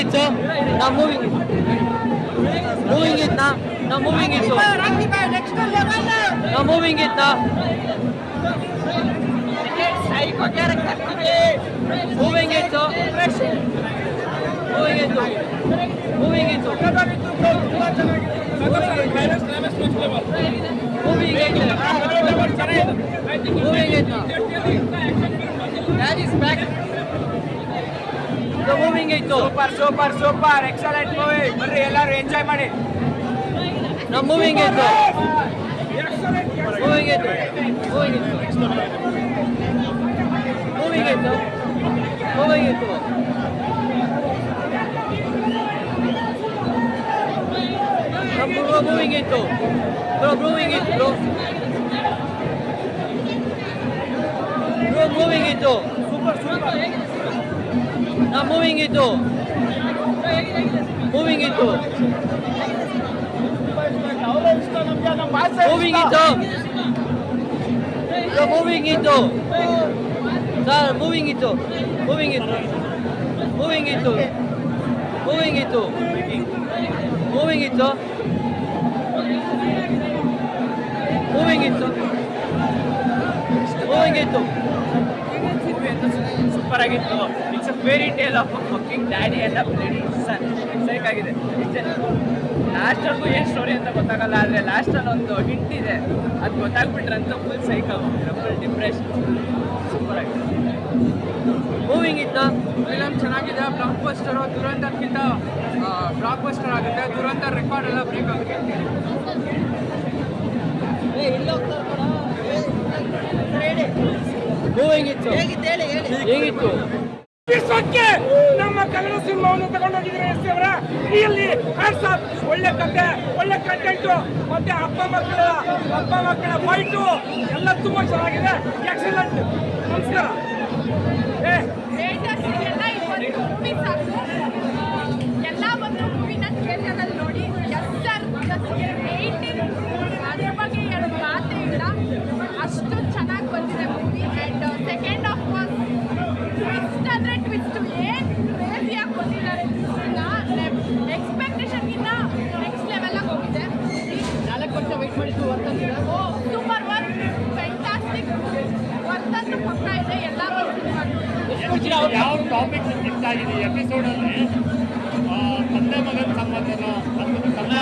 it, sir. Now moving it. Moving it now. Now moving it, sir. Now moving it now. Moving it, sir. Moving it, sir. Moving it, sir. Moving it, moving it now. That is back. So moving it, sir. Super excellent movie ಬರ್ರಿ ಎಲ್ಲರೂ enjoy ಮಾಡಿ Now moving it, sir. Moving it, moving it, moving it, sir. Moving it, sir. Bro, moving it, sir. Bro, moving it, bro. Bro, moving it, sir. Super. Now moving it, sir. Moving it, sir. Moving it, sir. You're moving it, sir. Sir, moving it, sir. Moving it. Moving it, sir. Moving it, sir. Moving it, sir. Moving it, sir. Moving it, sir. Super ಆಗಿತ್ತು. It's a fairy tale of a fucking daddy and a bloody son. Psych ಆಗಿದೆ. ಲಾಸ್ಟ್ವರೆಗೂ ಏನು story ಅಂತ ಗೊತ್ತಾಗಲ್ಲ, ಆದರೆ ಲಾಸ್ಟಲ್ಲಿ ಒಂದು hint ಇದೆ, ಅದು ಗೊತ್ತಾಗ್ಬಿಟ್ರಂತ ಫುಲ್ ಸೈಕ್ ಆಗೋಗ್ಬಿಟ್ರೆ, ಫುಲ್ ಡಿಪ್ರೆಷನ್. ಸೂಪರ್ ಆಗಿದೆ. Moving it, sir. ಫಿಲಮ್ ಚೆನ್ನಾಗಿದೆ. ಬ್ಲಾಕ್ ಬಸ್ಟರು ದುರಂತರ್ಗಿಂತ ಬ್ಲಾಕ್ ಬಸ್ಟರ್ ಆಗುತ್ತೆ. ದುರಂತರ್ ರೆಕಾರ್ಡ್ ಎಲ್ಲ ಬ್ರೇಕ್ ಆಗುತ್ತೆ. Moving it, sir. ಹೇಗಿತ್ತು? ವಿಶ್ವಕ್ಕೆ ನಮ್ಮ ಕನ್ನಡ ಸಿನಿಮಾವನ್ನು ತಗೊಂಡೋಗಿದ್ರೆ ಎಸ್ ಅವರ ಇಲ್ಲಿ ಒಳ್ಳೆ ಕಥೆ, ಒಳ್ಳೆ ಕಂಟೆಂಟು, ಮತ್ತೆ ಅಪ್ಪ ಮಕ್ಕಳ ಫೈಟು ಎಲ್ಲ ತುಂಬಾ ಚೆನ್ನಾಗಿದೆ. ಎಕ್ಸಲೆಂಟ್. ನಮಸ್ಕಾರ. ಎಲ್ಲ ಒಂದು ಮೂವಿನ ಥಿಯೇಟರಲ್ಲಿ ನೋಡಿ ಅದ್ರ ಬಗ್ಗೆ ಎರಡು ಮಾತೇ ಇಲ್ಲ, ಅಷ್ಟು ಚೆನ್ನಾಗಿ ಬಂದಿದೆ movie. And second half was twist ಅಂದರೆ ಟ್ವಿಸ್ಟ್ ಏನು ಕ್ರೇಜಿಯಾಗಿ ಬಂದಿದ್ದಾರೆ. ಎಕ್ಸ್ಪೆಕ್ಟೇಷನ್ಗಿಂತ ನೆಕ್ಸ್ಟ್ ಲೆವೆಲಾಗಿ ಹೋಗಿದೆ. 4 ವರ್ಷ ವೆಯ್ಟ್ ಮಾಡಿದ್ದು ವರ್ತಂತಿದೆ. ಸೂಪರ್ ವರ್ಕ್, ಫ್ಯಾಂಟಾಸ್ಟಿಕ್ ವರ್ತಂತು ಪಕ್ಕ ಇದೆ. ಎಲ್ಲ ಯಾವ ಟಾಪಿಕ್ ಇಷ್ಟ ಆಗಿದೆ ಎಪಿಸೋಡಲ್ಲಿ? ತಂದೆ ಮಗನ ಸಂಬಂಧನೋ ಅಥವಾ